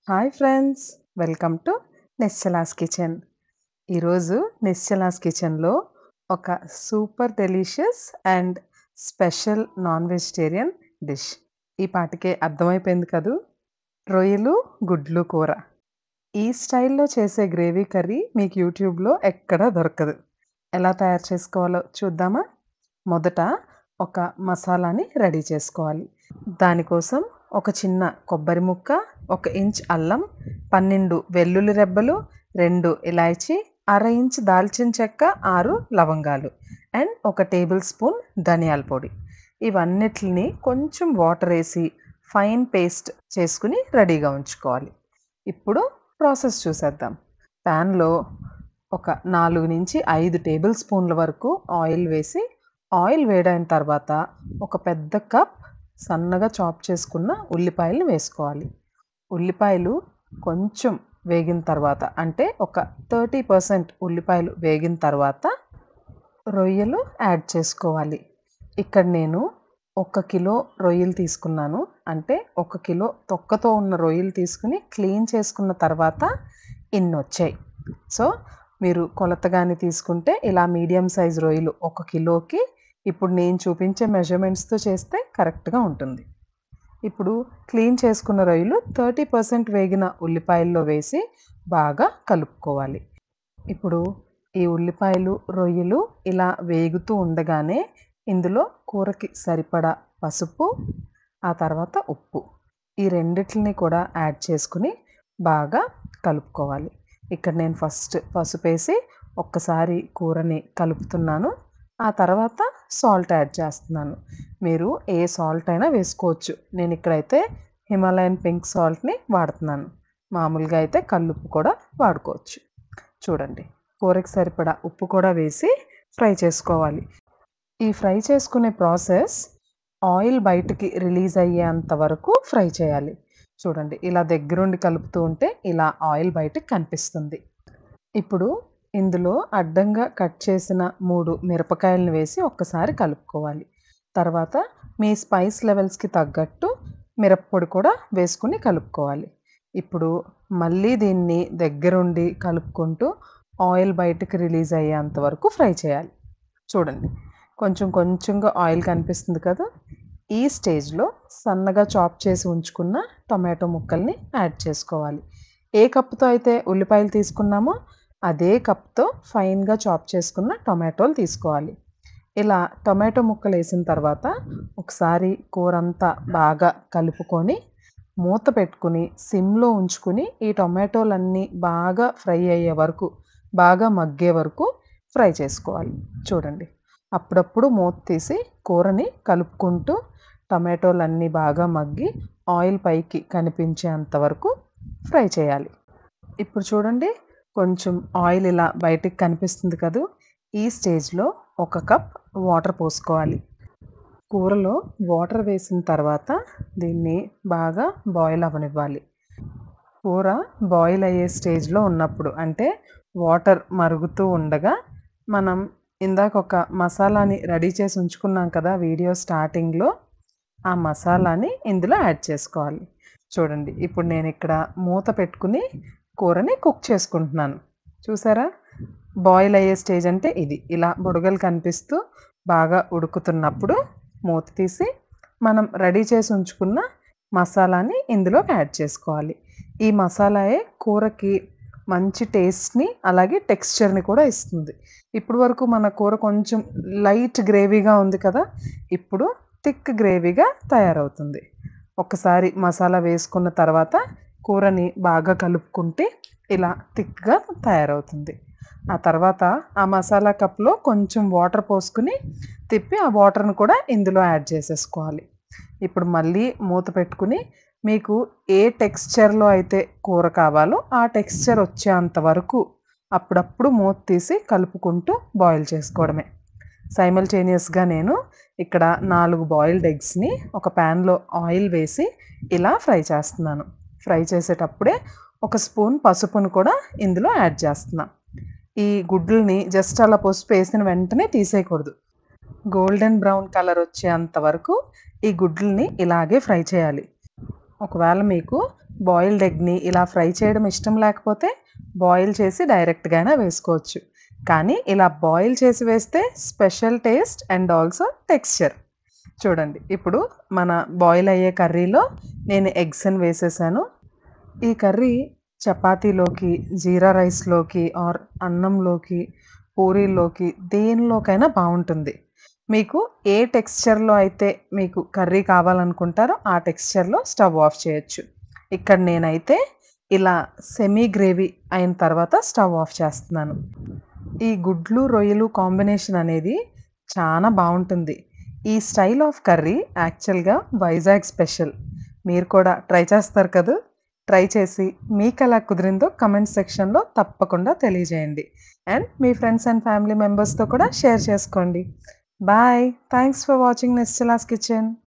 Hi friends, welcome to Nischala's kitchen. ఈరోజు నిశ్చలాస్ కిచెన్లో ఒక super delicious and special non vegetarian dish. ఈ పాటికే అర్థమైపోయింది కదూ, రొయ్యలు గుడ్లు కూర. ఈ స్టైల్లో చేసే గ్రేవీ కర్రీ మీకు యూట్యూబ్లో ఎక్కడా దొరకదు. ఎలా తయారు చేసుకోవాలో చూద్దామా? మొదట ఒక మసాలాని రెడీ చేసుకోవాలి. దానికోసం ఒక చిన్న కొబ్బరి ముక్క, 1 ఇంచ్ అల్లం, 12 వెల్లుల్లి రెబ్బలు, 2 ఇలాచీ, అర ఇంచ్ దాల్చిన చెక్క, 6 లవంగాలు అండ్ 1 టేబుల్ స్పూన్ ధనియాల పొడి. ఇవన్నిటిని కొంచెం వాటర్ వేసి ఫైన్ పేస్ట్ చేసుకుని రెడీగా ఉంచుకోవాలి. ఇప్పుడు ప్రాసెస్ చూసేద్దాం. ప్యాన్లో ఒక 4 నుంచి 5 టేబుల్ స్పూన్ల వరకు ఆయిల్ వేసి, ఆయిల్ వేడైన తర్వాత ఒక పెద్ద కప్ సన్నగా చాప్ చేసుకున్న ఉల్లిపాయలు వేసుకోవాలి. ఉల్లిపాయలు కొంచెం వేగిన తర్వాత, అంటే ఒక 30% ఉల్లిపాయలు వేగిన తర్వాత రొయ్యలు యాడ్ చేసుకోవాలి. ఇక్కడ నేను 1 కిలో రొయ్యలు తీసుకున్నాను. అంటే 1 కిలో తొక్కతో ఉన్న రొయ్యలు తీసుకుని క్లీన్ చేసుకున్న తర్వాత ఇన్ని వచ్చాయి. సో మీరు కొలతగాని తీసుకుంటే ఇలా మీడియం సైజ్ రొయ్యలు 1 కిలోకి ఇప్పుడు నేను చూపించే మెజర్మెంట్స్తో చేస్తే కరెక్ట్గా ఉంటుంది. ఇప్పుడు క్లీన్ చేసుకున్న రొయ్యలు 30% వేగిన ఉల్లిపాయల్లో వేసి బాగా కలుపుకోవాలి. ఇప్పుడు ఈ ఉల్లిపాయలు రొయ్యలు ఇలా వేగుతూ ఉండగానే ఇందులో కూరకి సరిపడా పసుపు, ఆ తర్వాత ఉప్పు, ఈ రెండిటిని కూడా యాడ్ చేసుకుని బాగా కలుపుకోవాలి. ఇక్కడ నేను ఫస్ట్ పసుపు వేసి ఒక్కసారి కూరని కలుపుతున్నాను. ఆ తర్వాత సాల్ట్ యాడ్ చేస్తున్నాను. మీరు ఏ సాల్ట్ అయినా వేసుకోవచ్చు. నేను ఇక్కడైతే హిమాలయన్ పింక్ సాల్ట్ని వాడుతున్నాను. మామూలుగా అయితే కల్లుప్పు కూడా వాడుకోవచ్చు. చూడండి, కూరకి సరిపడా ఉప్పు కూడా వేసి ఫ్రై చేసుకోవాలి. ఈ ఫ్రై చేసుకునే ప్రాసెస్ ఆయిల్ బయటికి రిలీజ్ అయ్యేంత వరకు ఫ్రై చేయాలి. చూడండి, ఇలా దగ్గరుండి కలుపుతూ ఉంటే ఇలా ఆయిల్ బయటికి కనిపిస్తుంది. ఇప్పుడు ఇందులో అడ్డంగా కట్ చేసిన 3 మిరపకాయలను వేసి ఒక్కసారి కలుపుకోవాలి. తర్వాత మీ స్పైస్ లెవెల్స్కి తగ్గట్టు మిరప్పొడి కూడా వేసుకుని కలుపుకోవాలి. ఇప్పుడు మళ్ళీ దీన్ని దగ్గరుండి కలుపుకుంటూ ఆయిల్ బయటకు రిలీజ్ అయ్యేంత వరకు ఫ్రై చేయాలి. చూడండి, కొంచెం కొంచెంగా ఆయిల్ కనిపిస్తుంది కదా. ఈ స్టేజ్లో సన్నగా చాప్ చేసి ఉంచుకున్న టొమాటో ముక్కల్ని యాడ్ చేసుకోవాలి. ఏ కప్పుతో అయితే ఉల్లిపాయలు తీసుకున్నామో అదే కప్తో ఫైన్గా చాప్ చేసుకున్న టొమాటోలు తీసుకోవాలి. ఇలా టొమాటో ముక్కలు వేసిన తర్వాత ఒకసారి కూరంతా బాగా కలుపుకొని మూత పెట్టుకుని సిమ్లో ఉంచుకుని ఈ టొమాటోలన్నీ బాగా ఫ్రై అయ్యే వరకు, బాగా మగ్గే వరకు ఫ్రై చేసుకోవాలి. చూడండి, అప్పుడప్పుడు మూత తీసి కూరని కలుపుకుంటూ టొమాటోలన్నీ బాగా మగ్గి ఆయిల్ పైకి కనిపించేంత వరకు ఫ్రై చేయాలి. ఇప్పుడు చూడండి, కొంచెం ఆయిల్ ఇలా బయటికి కనిపిస్తుంది కదా. ఈ స్టేజ్లో 1 కప్ వాటర్ పోసుకోవాలి. కూరలో వాటర్ వేసిన తర్వాత దీన్ని బాగా బాయిల్ అవ్వనివ్వాలి. కూర బాయిల్ అయ్యే స్టేజ్లో ఉన్నప్పుడు, అంటే వాటర్ మరుగుతూ ఉండగా, మనం ఇందాక ఒక మసాలాని రెడీ చేసి ఉంచుకున్నాం కదా వీడియో స్టార్టింగ్లో, ఆ మసాలాని ఇందులో యాడ్ చేసుకోవాలి. చూడండి, ఇప్పుడు నేను ఇక్కడ మూత పెట్టుకుని కూరని కుక్ చేసుకుంటున్నాను. చూసారా, బాయిల్ అయ్యే స్టేజ్ అంటే ఇది. ఇలా బుడగలు కనిపిస్తూ బాగా ఉడుకుతున్నప్పుడు మూత తీసి మనం రెడీ చేసి ఉంచుకున్న మసాలాని ఇందులో యాడ్ చేసుకోవాలి. ఈ మసాలాయే కూరకి మంచి టేస్ట్ని అలాగే టెక్స్చర్ని కూడా ఇస్తుంది. ఇప్పుడు వరకు మన కూర కొంచెం లైట్ గ్రేవీగా ఉంది కదా, ఇప్పుడు థిక్ గ్రేవీగా తయారవుతుంది. ఒకసారి మసాలా వేసుకున్న తర్వాత కూరని బాగా కలుపుకుంటే ఇలా థిక్గా తయారవుతుంది. ఆ తర్వాత ఆ మసాలా కప్లో కొంచెం వాటర్ పోసుకుని తిప్పి ఆ వాటర్ని కూడా ఇందులో యాడ్ చేసేసుకోవాలి. ఇప్పుడు మళ్ళీ మూత పెట్టుకుని మీకు ఏ టెక్స్చర్లో అయితే కూర కావాలో ఆ టెక్స్చర్ వచ్చేంత వరకు అప్పుడప్పుడు మూత తీసి కలుపుకుంటూ బాయిల్ చేసుకోవడమే. సైమల్టేనియస్గా నేను ఇక్కడ 4 బాయిల్డ్ ఎగ్స్ని ఒక ప్యాన్లో ఆయిల్ వేసి ఇలా ఫ్రై చేస్తున్నాను. ఫ్రై చేసేటప్పుడే 1 స్పూన్ పసుపును కూడా ఇందులో యాడ్ చేస్తున్నా. ఈ గుడ్లని జస్ట్ అలా పసుపు వేసిన వెంటనే తీసేయకూడదు. గోల్డెన్ బ్రౌన్ కలర్ వచ్చేంత వరకు ఈ గుడ్లని ఇలాగే ఫ్రై చేయాలి. ఒకవేళ మీకు బాయిల్డ్ ఎగ్‌ని ఇలా ఫ్రై చేయడం ఇష్టం లేకపోతే బాయిల్ చేసి డైరెక్ట్‌గా అయినా వేసుకోవచ్చు. కానీ ఇలా బాయిల్ చేసి వేస్తే special taste and also texture. చూడండి ఇప్పుడు మన బాయిల్ అయ్యే కర్రీలో నేను ఎగ్స్‌ని వేసేసాను. ఈ కర్రీ చపాతీలోకి, జీరా రైస్‌లోకి ఆర్ అన్నంలోకి, పూరీల్లోకి దేనిలోకైనా బావుంటుంది. మీకు ఏ టెక్స్చర్‌లో అయితే మీకు కర్రీ కావాలనుకుంటారో ఆ టెక్స్చర్‌లో స్టవ్ ఆఫ్ చేయొచ్చు. ఇక్కడ నేనైతే ఇలా సెమీ గ్రేవీ అయిన తర్వాత స్టవ్ ఆఫ్ చేస్తున్నాను. ఈ గుడ్లు, రొయ్యలు కాంబినేషన్ అనేది చానా బావుంటుంది. ఈ స్టైల్ ఆఫ్ కర్రీ యాక్చువల్‌గా వైజాగ్ స్పెషల్. మీరు కూడా ట్రై చేస్తారు కదూ! ట్రై చేసి మీకెలా కుదిరిందో కామెంట్ సెక్షన్‌లో తప్పకుండా తెలియజేయండి. అండ్ మీ ఫ్రెండ్స్ అండ్ ఫ్యామిలీ మెంబర్స్‌తో కూడా షేర్ చేసుకోండి. Bye. Thanks for watching Nischala's kitchen.